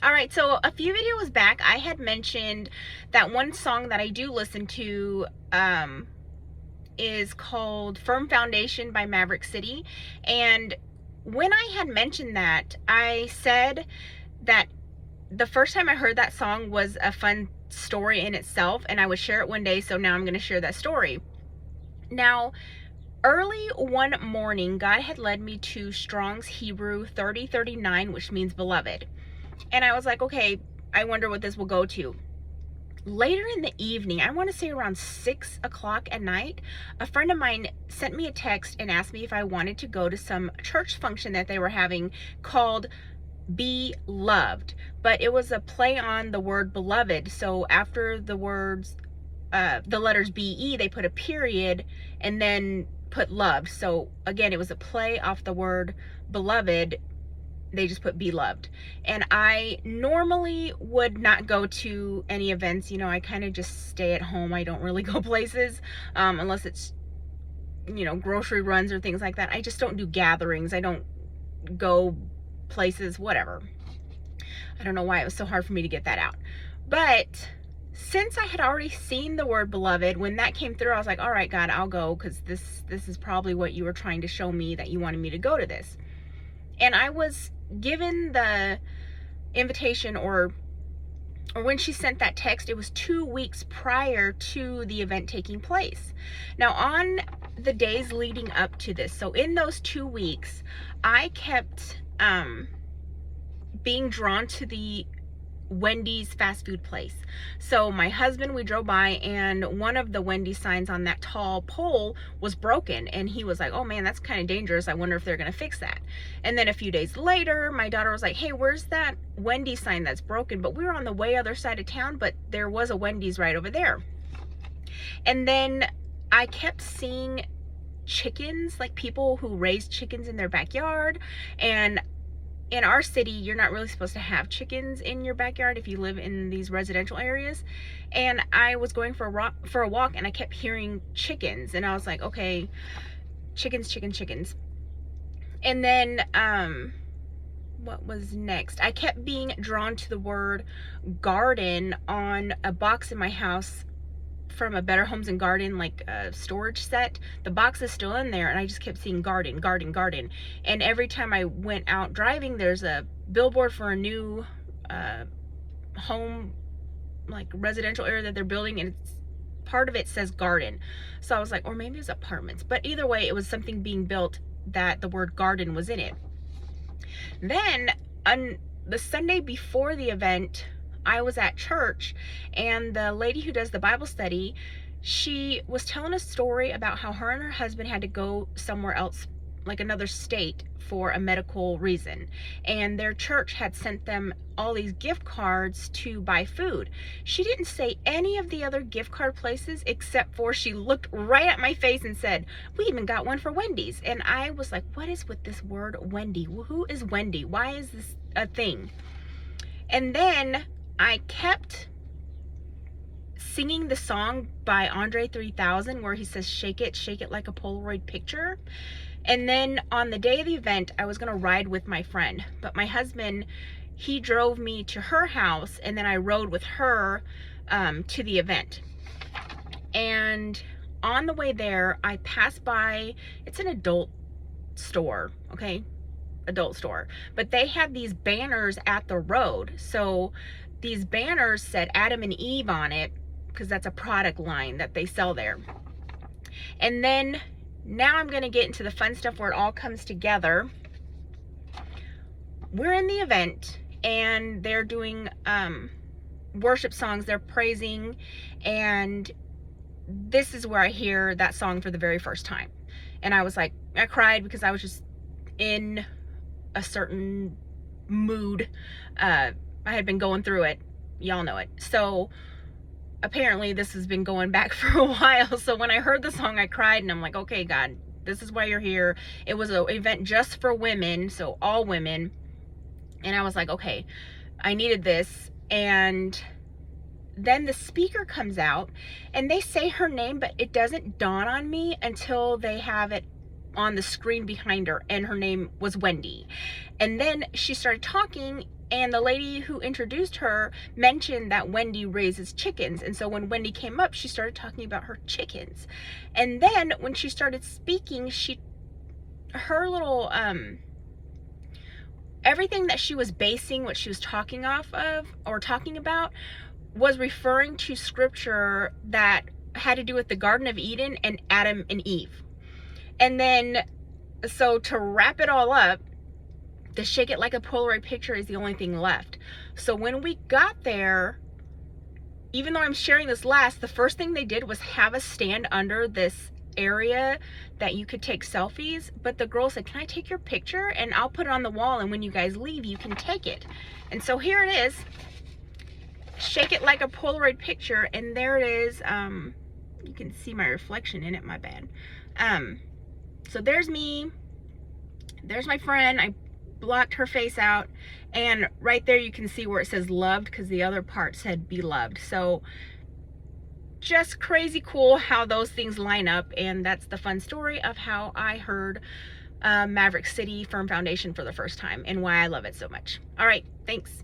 All right, so a few videos back, I had mentioned that one song that I do listen to is called Firm Foundation by Maverick City. And when I had mentioned that, I said that the first time I heard that song was a fun story in itself, and I would share it one day, so now I'm going to share that story. Now, early one morning, God had led me to Strong's Hebrew 3039, which means beloved. And I was like, okay, I wonder what this will go to. Later in the evening, I want to say around 6 o'clock at night, a friend of mine sent me a text and asked me if I wanted to go to some church function that they were having called Be Loved. But it was a play on the word beloved. So after the words, the letters BE, they put a period and then put loved. So again, it was a play off the word beloved. They just put beloved. And I normally would not go to any events. You know, I kind of just stay at home. I don't really go places unless it's, you know, grocery runs or things like that. I just don't do gatherings. I don't go places, whatever. I don't know why it was so hard for me to get that out. But since I had already seen the word beloved, when that came through, I was like, all right, God, I'll go, because this is probably what you were trying to show me, that you wanted me to go to this. And I was given the invitation, or when she sent that text, it was 2 weeks prior to the event taking place. Now, on the days leading up to this, so in those 2 weeks, I kept being drawn to the Wendy's fast food place. So my husband, we drove by, and one of the Wendy's signs on that tall pole was broken, and he was like, oh man, that's kind of dangerous. I wonder if they're gonna fix that. And then a few days later, my daughter was like, hey, where's that Wendy's sign that's broken? But we were on the way other side of town, but there was a Wendy's right over there. And then I kept seeing chickens, like people who raise chickens in their backyard. And in our city, you're not really supposed to have chickens in your backyard if you live in these residential areas. And I was going for a walk, and I kept hearing chickens, and I was like, okay, chickens, chickens, chickens. And then what was next? I kept being drawn to the word garden on a box in my house from a Better Homes and Garden, like a storage set. The box is still in there, and I just kept seeing garden, garden, garden. And every time I went out driving, there's a billboard for a new home, like residential area that they're building, and it's part of it says garden. So I was like, or maybe it's apartments, but either way, it was something being built that the word garden was in it. Then on the Sunday before the event, I was at church, and the lady who does the Bible study, she was telling a story about how her and her husband had to go somewhere else, like another state, for a medical reason. And their church had sent them all these gift cards to buy food. She didn't say any of the other gift card places, except for she looked right at my face and said, we even got one for Wendy's. And I was like, what is with this word Wendy? Who is Wendy? Why is this a thing? And then I kept singing the song by Andre 3000 where he says, shake it like a Polaroid picture. And then on the day of the event, I was going to ride with my friend, but my husband, he drove me to her house, and then I rode with her to the event. And on the way there, I passed by, it's an adult store, okay? Adult store, but they had these banners at the road. So these banners said Adam and Eve on it, because that's a product line that they sell there. And then now I'm going to get into the fun stuff where it all comes together. We're in the event, and they're doing worship songs. They're praising, and this is where I hear that song for the very first time. And I was like, I cried because I was just in a certain mood. I had been going through it. Y'all know it. So apparently this has been going back for a while. So when I heard the song, I cried, and I'm like, okay, God, this is why you're here. It was an event just for women, so all women. And I was like, okay, I needed this. And then the speaker comes out, and they say her name, but it doesn't dawn on me until they have it on the screen behind her, and her name was Wendy. And then she started talking, and the lady who introduced her mentioned that Wendy raises chickens. And so when Wendy came up, she started talking about her chickens. And then when she started speaking, her little everything that she was basing what she was talking off of or talking about was referring to scripture that had to do with the Garden of Eden and Adam and Eve. And then, so to wrap it all up, the shake it like a Polaroid picture is the only thing left. So when we got there, even though I'm sharing this last, the first thing they did was have us stand under this area that you could take selfies. But the girl said, can I take your picture? And I'll put it on the wall, and when you guys leave, you can take it. And so here it is. Shake it like a Polaroid picture, and there it is. You can see my reflection in it, my bad. So there's me, there's my friend. I blocked her face out, and right there you can see where it says loved, because the other part said beloved. So just crazy cool how those things line up, and that's the fun story of how I heard Maverick City Firm Foundation for the first time and why I love it so much. All right, thanks.